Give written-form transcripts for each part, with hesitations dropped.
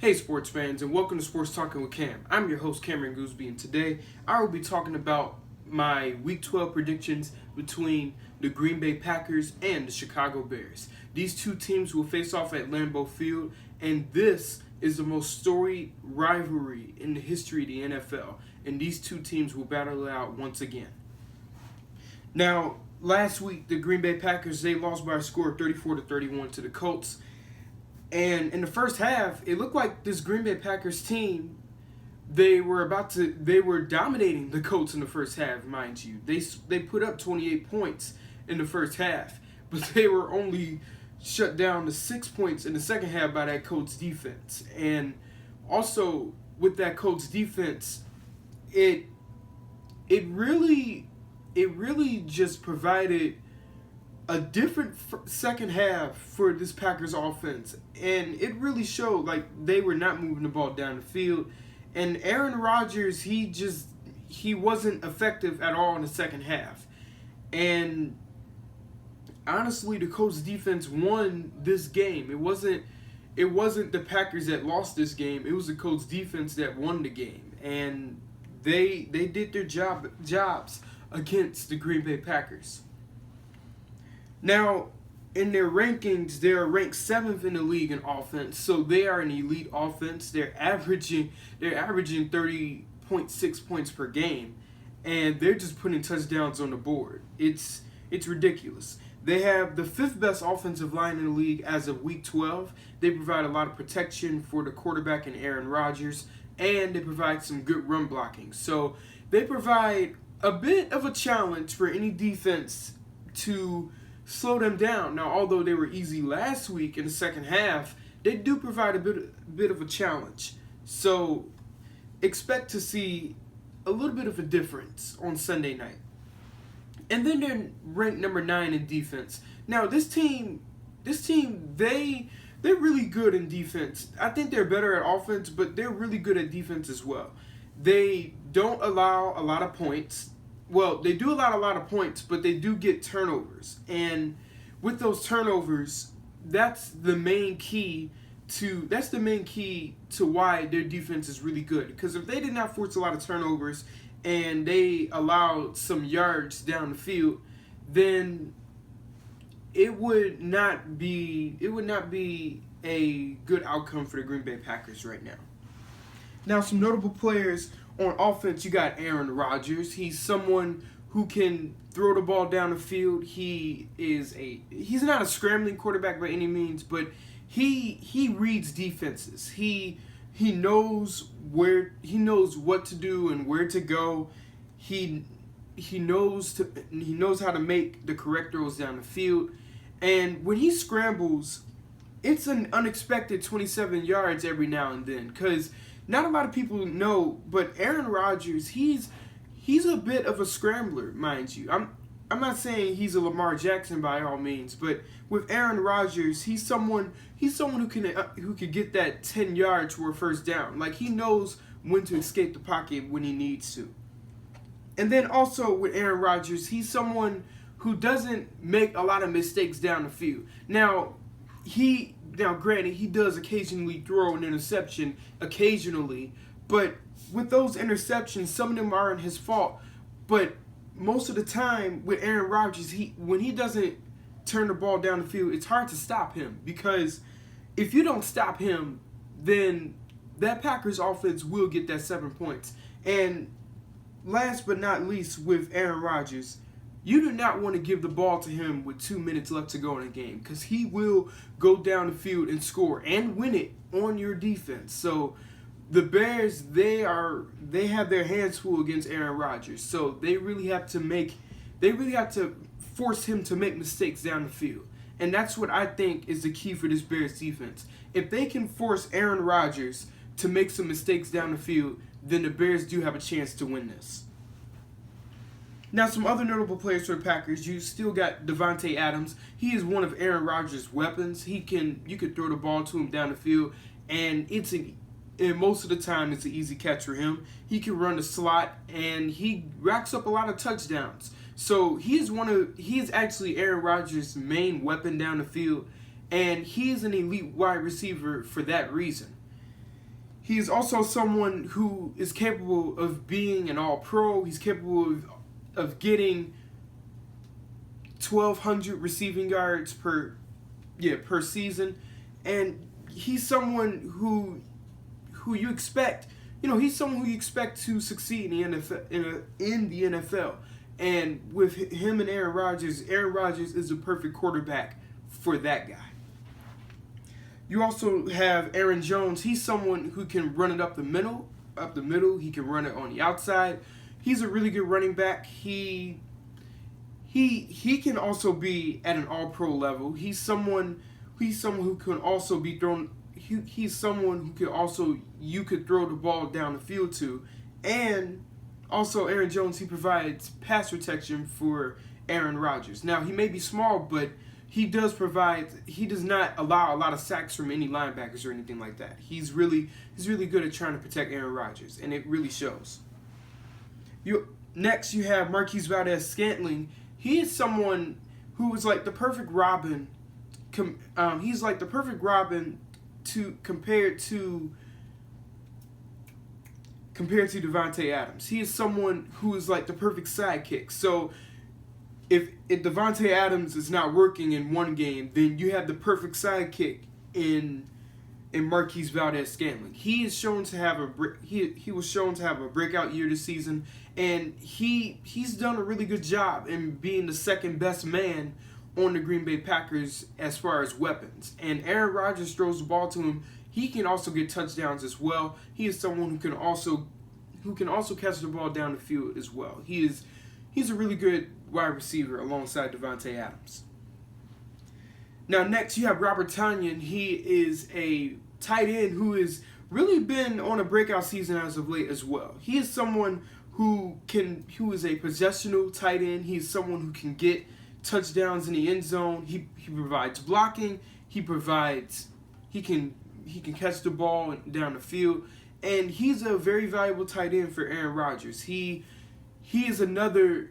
Hey sports fans, and welcome to Sports Talking with Cam. I'm your host Cameron Gooseby, and today I will be talking about my Week 12 predictions between the Green Bay Packers and the Chicago Bears. These two teams will face off at Lambeau Field, and this is the most storied rivalry in the history of the NFL, and these two teams will battle it out once again. Now, last week, the Green Bay Packers, they lost by a score of 34-31 to the Colts. And in the first half, it looked like this Green Bay Packers team, they were dominating the Colts in the first half, mind you. They put up 28 points in the first half, but they were only shut down to 6 points in the second half by that Colts defense. And also with that Colts defense, it really just provided a different second half for this Packers offense, and it really showed. Like, they were not moving the ball down the field, and Aaron Rodgers, he wasn't effective at all in the second half. And honestly, the Colts defense won this game. It wasn't the Packers that lost this game. It was the Colts defense that won the game, and they did their jobs against the Green Bay Packers. Now, in their rankings, they are ranked 7th in the league in offense, so they are an elite offense. They're averaging 30.6 points per game, and they're just putting touchdowns on the board. It's ridiculous. They have the 5th best offensive line in the league as of Week 12. They provide a lot of protection for the quarterback and Aaron Rodgers, and they provide some good run blocking. So they provide a bit of a challenge for any defense to slow them down. Now, although they were easy last week in the second half, they do provide a bit of a challenge. So expect to see a little bit of a difference on Sunday night. And then they're ranked number 9 in defense. Now, this team, they're really good in defense. I think they're better at offense, but they're really good at defense as well. They don't allow a lot of points. Well, they do allow a lot of points, but they do get turnovers. And with those turnovers, that's the main key to why their defense is really good. Because if they did not force a lot of turnovers and they allowed some yards down the field, then it would not be a good outcome for the Green Bay Packers right now. Now, some notable players on offense, you got Aaron Rodgers. He's someone who can throw the ball down the field. He's not a scrambling quarterback by any means, but he reads defenses. He knows what to do and where to go. He knows how to make the correct throws down the field. And when he scrambles, it's an unexpected 27 yards every now and then, because not a lot of people know, but Aaron Rodgers, he's a bit of a scrambler, mind you. I'm not saying he's a Lamar Jackson by all means, but with Aaron Rodgers, he's someone who can get that 10 yards for a first down. Like, he knows when to escape the pocket when he needs to. And then also with Aaron Rodgers, he's someone who doesn't make a lot of mistakes down the field. Now, granted, he does occasionally throw an interception, but with those interceptions, some of them aren't his fault. But most of the time with Aaron Rodgers, when he doesn't turn the ball down the field, it's hard to stop him, because if you don't stop him, then that Packers offense will get that 7 points. And last but not least, with Aaron Rodgers, you do not want to give the ball to him with 2 minutes left to go in a game, because he will go down the field and score and win it on your defense. So the Bears, they have their hands full against Aaron Rodgers. So they really have to force him to make mistakes down the field. And that's what I think is the key for this Bears defense. If they can force Aaron Rodgers to make some mistakes down the field, then the Bears do have a chance to win this. Now, some other notable players for the Packers, you still got Davante Adams. He is one of Aaron Rodgers' weapons. You could throw the ball to him down the field, and most of the time it's an easy catch for him. He can run the slot, and he racks up a lot of touchdowns. So he is actually Aaron Rodgers' main weapon down the field, and he is an elite wide receiver for that reason. He is also someone who is capable of being an all-pro. He's capable of getting 1,200 receiving yards per season, and he's someone who you expect. He's someone who you expect to succeed in the NFL. In the NFL, and with him and Aaron Rodgers is the perfect quarterback for that guy. You also have Aaron Jones. He's someone who can run it up the middle. He can run it on the outside. He's a really good running back. He can also be at an all-pro level. He's someone who can also be thrown. He's someone who could also, you could throw the ball down the field to. And also Aaron Jones, he provides pass protection for Aaron Rodgers. Now, he may be small, but he does not allow a lot of sacks from any linebackers or anything like that. He's really good at trying to protect Aaron Rodgers, and it really shows. Next, you have Marquise Valdes-Scantling. He is someone who is like the perfect Robin. He's like the perfect Robin compared to Davante Adams. He is someone who is like the perfect sidekick. So if Davante Adams is not working in one game, then you have the perfect sidekick in Marquise Valdes-Scantling. He is shown to have he was shown to have a breakout year this season, and he's done a really good job in being the second best man on the Green Bay Packers as far as weapons. And Aaron Rodgers throws the ball to him. He can also get touchdowns as well. He is someone who can also catch the ball down the field as well. He's a really good wide receiver alongside Davante Adams. Now next you have Robert Tonyan. He is a tight end who has really been on a breakout season as of late as well. He is someone who is a possessional tight end. He is someone who can get touchdowns in the end zone. He provides blocking. He can catch the ball down the field, and he's a very valuable tight end for Aaron Rodgers. He is another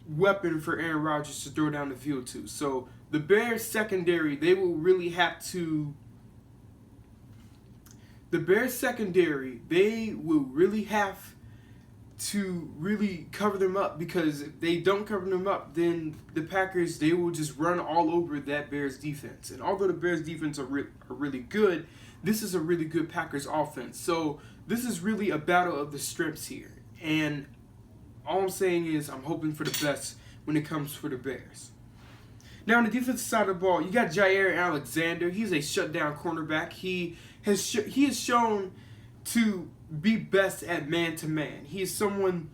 weapon for Aaron Rodgers to throw down the field to. So the Bears secondary, they will really have to really cover them up, because if they don't cover them up, then the Packers, they will just run all over that Bears defense. And although the Bears defense are really good, this is a really good Packers offense. So this is really a battle of the strengths here. And all I'm saying is I'm hoping for the best when it comes for the Bears. Now on the defensive side of the ball, you got Jaire Alexander. He's a shutdown cornerback. He has shown to be best at man-to-man. He is someone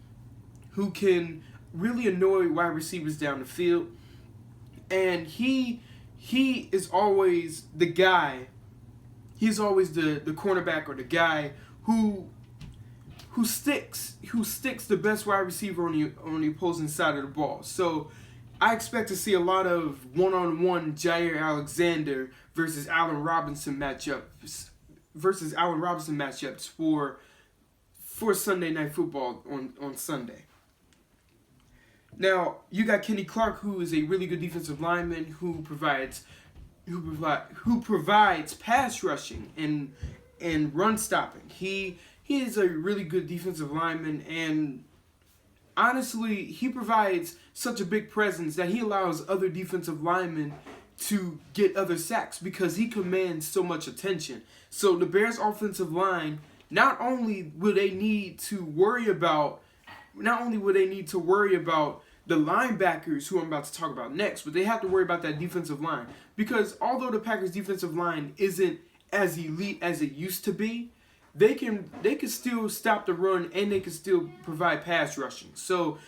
who can really annoy wide receivers down the field. And he is always the guy. He's always the cornerback or the guy who sticks the best wide receiver on the opposing side of the ball. So I expect to see a lot of one-on-one Jaire Alexander versus Allen Robinson matchups for Sunday Night Football on Sunday. Now you got Kenny Clark, who is a really good defensive lineman who provides pass rushing and run stopping. He is a really good defensive lineman, and honestly, he provides such a big presence that he allows other defensive linemen to get other sacks because he commands so much attention. So the Bears offensive line, not only will they need to worry about the linebackers who I'm about to talk about next, but they have to worry about that defensive line, because although the Packers defensive line isn't as elite as it used to be, they can still stop the run and they can still provide pass rushing. So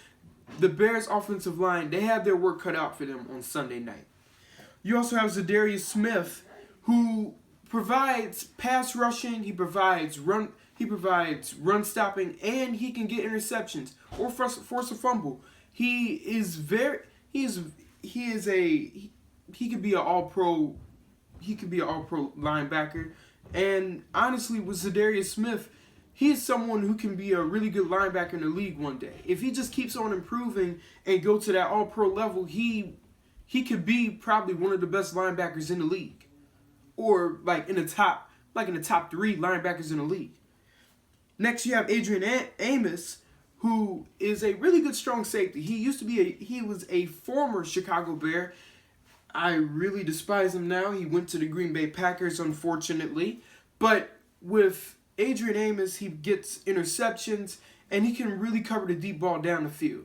the Bears offensive line, they have their work cut out for them on Sunday night. You also have Za'Darius Smith, who provides pass rushing, he provides run stopping, and he can get interceptions or force a fumble. He could be an all-pro linebacker. And honestly, with Za'Darius Smith, he is someone who can be a really good linebacker in the league one day. If he just keeps on improving and go to that all-pro level, he could be probably one of the best linebackers in the league, or like in the top like in the top 3 linebackers in the league. Next, you have Adrian Amos, who is a really good strong safety. He was a former Chicago Bear. I really despise him now. He went to the Green Bay Packers, unfortunately. But with Adrian Amos, he gets interceptions, and he can really cover the deep ball down the field.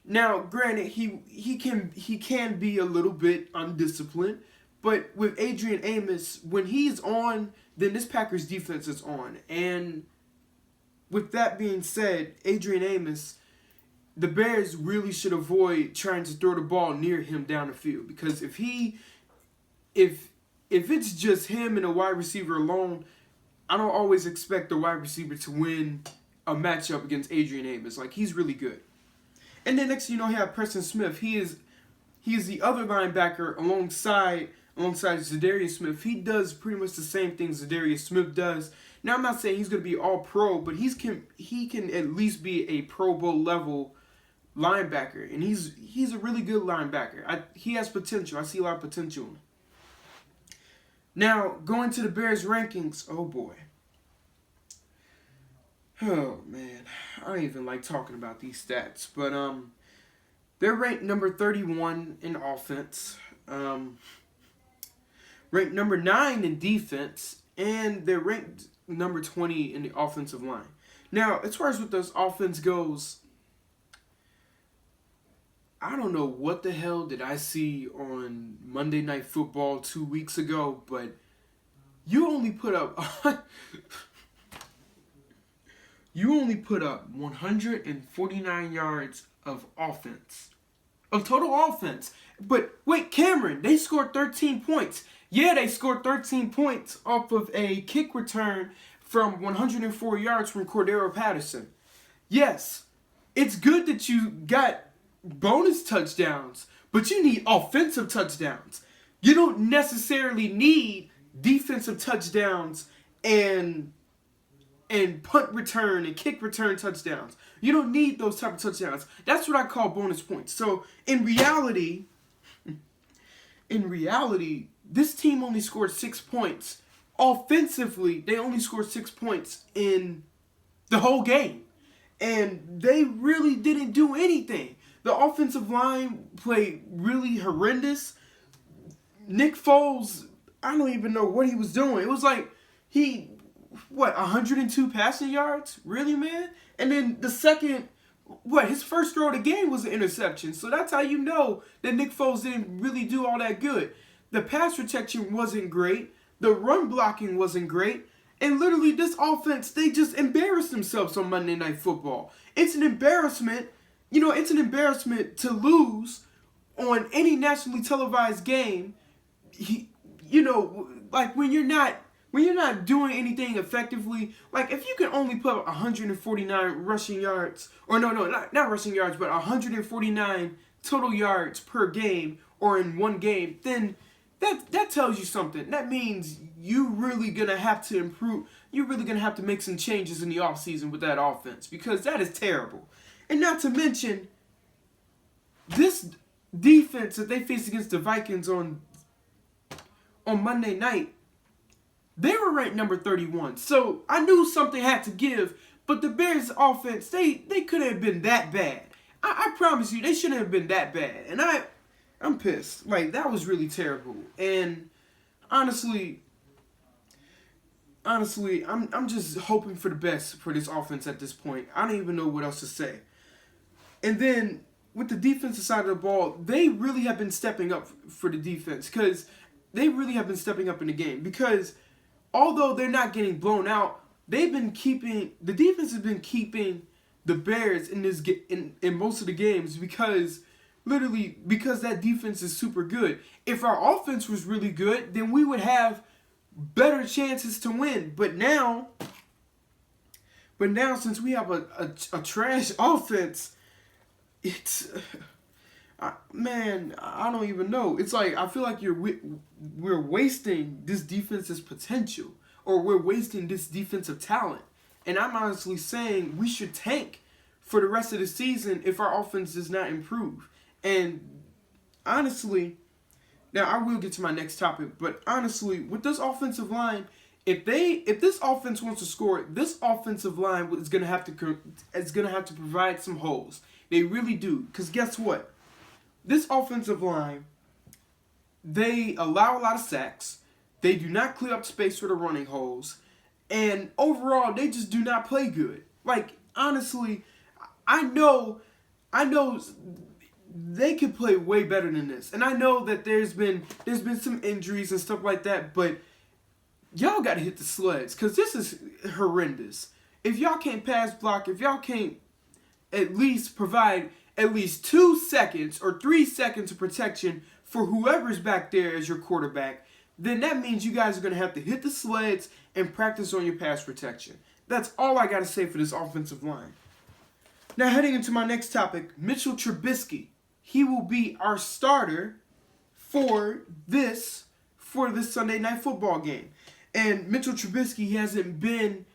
Now, granted, he can be a little bit undisciplined, but with Adrian Amos, when he's on, then this Packers defense is on. And with that being said, Adrian Amos, the Bears really should avoid trying to throw the ball near him down the field, because if it's just him and a wide receiver alone, I don't always expect the wide receiver to win a matchup against Adrian Amos. Like, he's really good. And then next, you have Preston Smith. He is the other linebacker alongside Zadarius Smith. He does pretty much the same thing Zadarius Smith does. Now, I'm not saying he's going to be all pro, but he can at least be a Pro Bowl level linebacker, and he's a really good linebacker. He has potential. I see a lot of potential in him. Now, going to the Bears rankings. Oh boy. Oh man, I don't even like talking about these stats, but they're ranked number 31 in offense, ranked number 9 in defense, and they're ranked number 20 in the offensive line. Now, as far as what this offense goes, I don't know what the hell did I see on Monday Night Football 2 weeks ago, but you only put up 149 yards of offense, of total offense. But wait, Cameron, they scored 13 points. Yeah, they scored 13 points off of a kick return from 104 yards from Cordero Patterson. Yes, it's good that you got bonus touchdowns, but you need offensive touchdowns. You don't necessarily need defensive touchdowns and punt return and kick return touchdowns. You don't need those type of touchdowns. That's what I call bonus points. So in reality, this team only scored 6 points. Offensively, they only scored 6 points in the whole game. And they really didn't do anything. The offensive line played really horrendous. Nick Foles, I don't even know what he was doing. It was like 102 passing yards? Really, man? And then his first throw of the game was an interception. So that's how you know that Nick Foles didn't really do all that good. The pass protection wasn't great. The run blocking wasn't great. And literally, this offense, they just embarrassed themselves on Monday Night Football. It's an embarrassment. It's an embarrassment to lose on any nationally televised game. Like when you're not doing anything effectively. Like if you can only put 149 rushing yards, or not rushing yards, but 149 total yards per game or in one game, then that tells you something. That means you're really gonna have to improve. You're really gonna have to make some changes in the offseason with that offense, because that is terrible. And not to mention, this defense that they faced against the Vikings on Monday night, they were ranked number 31. So I knew something had to give, but the Bears' offense, they couldn't have been that bad. I promise you, they shouldn't have been that bad. And I'm pissed. Like, that was really terrible. And honestly, I'm just hoping for the best for this offense at this point. I don't even know what else to say. And then with the defensive side of the ball, they really have been stepping up for the defense, because they really have been stepping up in the game. Because although they're not getting blown out, the defense has been keeping the Bears in most of the games, because that defense is super good. If our offense was really good, then we would have better chances to win. But now since we have a trash offense, it's I don't even know. It's like, I feel like we're wasting this defense's potential, or we're wasting this defensive talent. And I'm honestly saying we should tank for the rest of the season if our offense does not improve. And honestly, now I will get to my next topic, but honestly, with this offensive line, If this offense wants to score, this offensive line is gonna have to provide some holes. They really do. Because guess what? This offensive line, they allow a lot of sacks. They do not clear up space for the running holes. And overall, they just do not play good. Like, honestly, I know they could play way better than this. And I know that there's been some injuries and stuff like that, but y'all got to hit the sleds because this is horrendous. If y'all can't pass block, if y'all can't at least provide at least 2 seconds or 3 seconds of protection for whoever's back there as your quarterback, then that means you guys are going to have to hit the sleds and practice on your pass protection. That's all I got to say for this offensive line. Now, heading into my next topic, Mitchell Trubisky. He will be our starter for this Sunday Night Football game. And Mitchell Trubisky hasn't been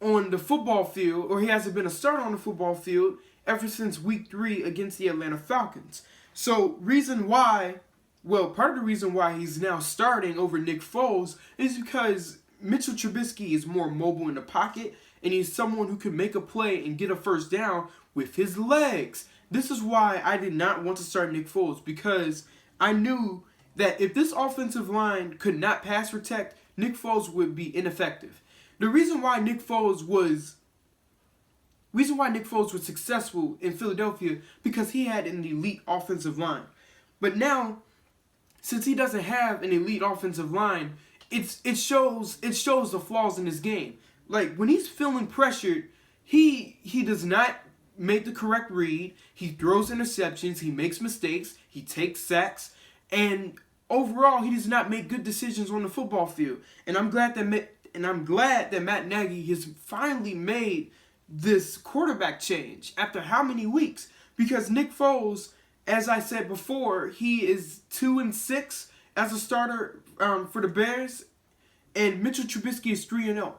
on the football field, or he hasn't been a starter on the football field ever since week 3 against the Atlanta Falcons. So, part of the reason why he's now starting over Nick Foles is because Mitchell Trubisky is more mobile in the pocket, and he's someone who can make a play and get a first down with his legs. This is why I did not want to start Nick Foles, because I knew that if this offensive line could not pass protect, Nick Foles would be ineffective. The reason why Nick Foles was successful in Philadelphia because he had an elite offensive line. But now, since he doesn't have an elite offensive line, it shows the flaws in his game. Like, when he's feeling pressured, he does not make the correct read. He throws interceptions. He makes mistakes. He takes sacks. And overall, he does not make good decisions on the football field. And I'm glad that Matt Nagy has finally made this quarterback change after how many weeks? Because Nick Foles, as I said before, he is 2-6 as a starter for the Bears, and Mitchell Trubisky is 3-0.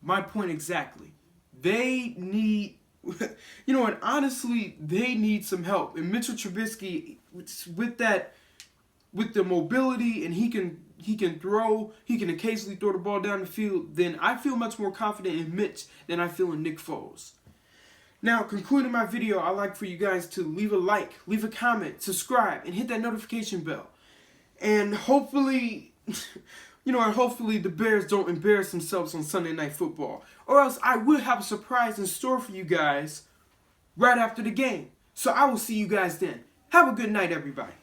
My point exactly. They need, honestly, they need some help. And Mitchell Trubisky, with the mobility, and he can throw, he can occasionally throw the ball down the field, then I feel much more confident in Mitch than I feel in Nick Foles. Now, concluding my video, I'd like for you guys to leave a like, leave a comment, subscribe, and hit that notification bell. And hopefully, hopefully the Bears don't embarrass themselves on Sunday Night Football. Or else I will have a surprise in store for you guys right after the game. So I will see you guys then. Have a good night, everybody.